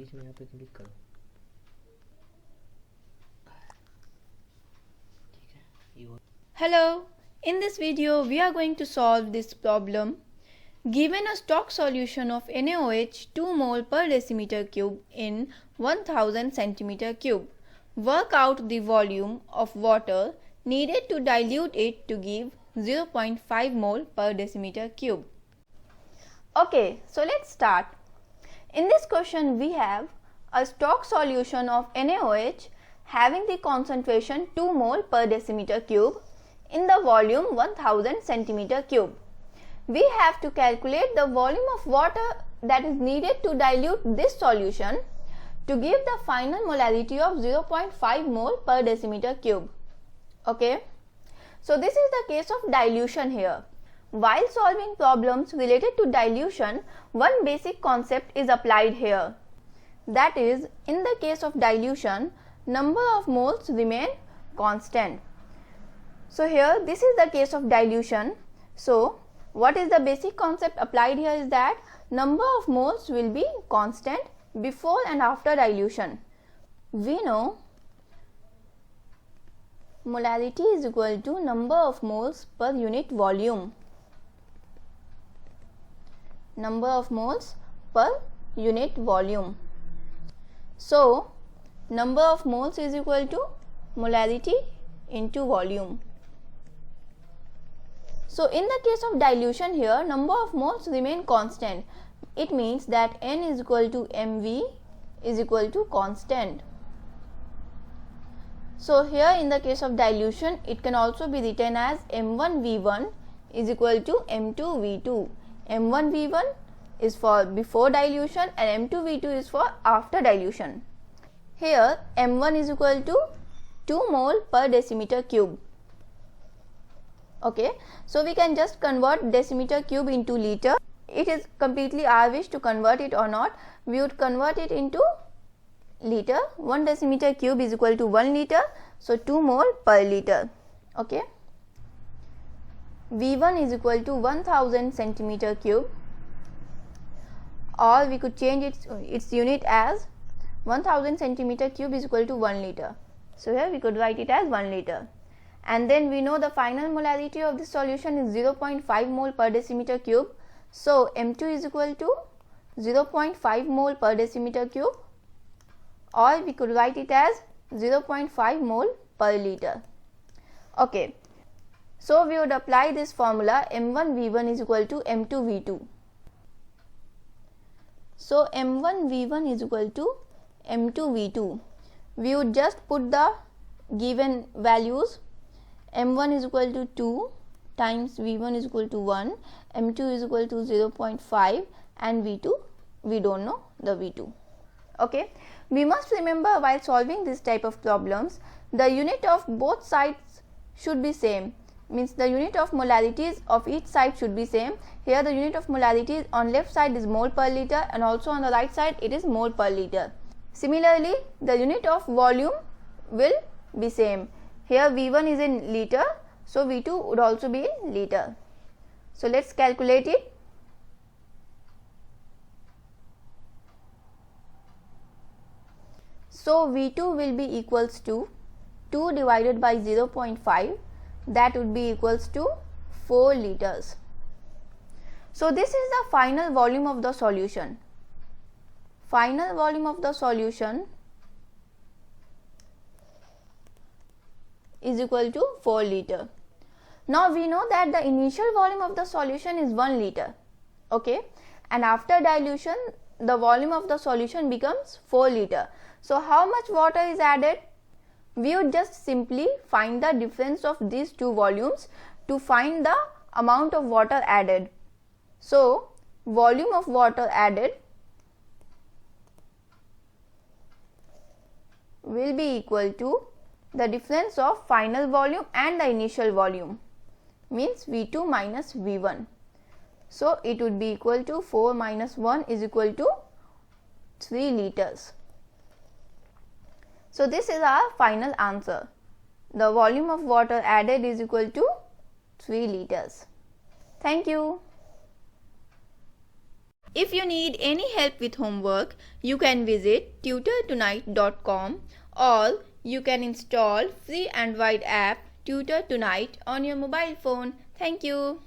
बीच में यहाँ पे क्लिक करो। ठीक है, ये हो। Hello, in this video we are going to solve this problem. Given a stock solution of NaOH 2 mole per decimeter cube in 1000 centimeter cube, work out the volume of water needed to dilute it to give 0.5 mole per decimeter cube. Okay, so let's start. In this question we have a stock solution of NaOH having the concentration 2 mole per decimeter cube in the volume 1000 centimeter cube. We have to calculate the volume of water that is needed to dilute this solution to give the final molarity of 0.5 mole per decimeter cube. Okay, so this is the case of dilution here. While solving problems related to dilution, one basic concept is applied here. That is, in the case of dilution, number of moles remain constant. So here this is the case of dilution. So what is the basic concept applied here is that number of moles will be constant before and after dilution. We know molarity is equal to number of moles per unit volume. Number of moles per unit volume. So number of moles is equal to molarity into volume. So in the case of dilution here, number of moles remain constant. It means that N is equal to mV is equal to constant. So here in the case of dilution, it can also be written as M1V1 is equal to M2V2. M1V1 is for before dilution and M2V2 is for after dilution. Here M1 is equal to 2 mole per decimeter cube. Okay, so we can just convert decimeter cube into liter. It is completely our wish to convert it or not. We would convert it into liter. 1 decimeter cube is equal to 1 liter. So 2 mole per liter. Okay. V1 is equal to 1000 centimeter cube, or we could change its unit as 1000 centimeter cube is equal to 1 liter. So here we could write it as 1 liter. And then we know the final molarity of this solution is 0.5 mole per decimeter cube. So M2 is equal to 0.5 mole per decimeter cube, or we could write it as 0.5 mole per liter. Okay. So we would apply this formula M1V1 is equal to M2V2. So M1V1 is equal to M2V2. We would just put the given values. M1 is equal to 2 times V1 is equal to 1, M2 is equal to 0.5 and V2, we don't know the V2. Okay. We must remember while solving this type of problems, the unit of both sides should be same. Means the unit of molarities of each side should be same. Here the unit of molarity on left side is mole per liter and also on the right side it is mole per liter. Similarly, the unit of volume will be same. Here V1 is in liter, so V2 would also be in liter. So let's calculate it. So V2 will be equals to 2 divided by 0.5, that would be equals to 4 liters. So this is the final volume of the solution. Final volume of the solution is equal to 4 liter. Now we know that the initial volume of the solution is 1 liter. Okay, and after dilution the volume of the solution becomes 4 liter. So how much water is added? We would just simply find the difference of these two volumes to find the amount of water added. So volume of water added will be equal to the difference of final volume and the initial volume, means V2 minus V1. So it would be equal to 4 minus 1 is equal to 3 liters. So this is our final answer. The volume of water added is equal to 3 liters. Thank you. If you need any help with homework, you can visit tutortonight.com or you can install free Android app Tutor Tonight on your mobile phone. Thank you.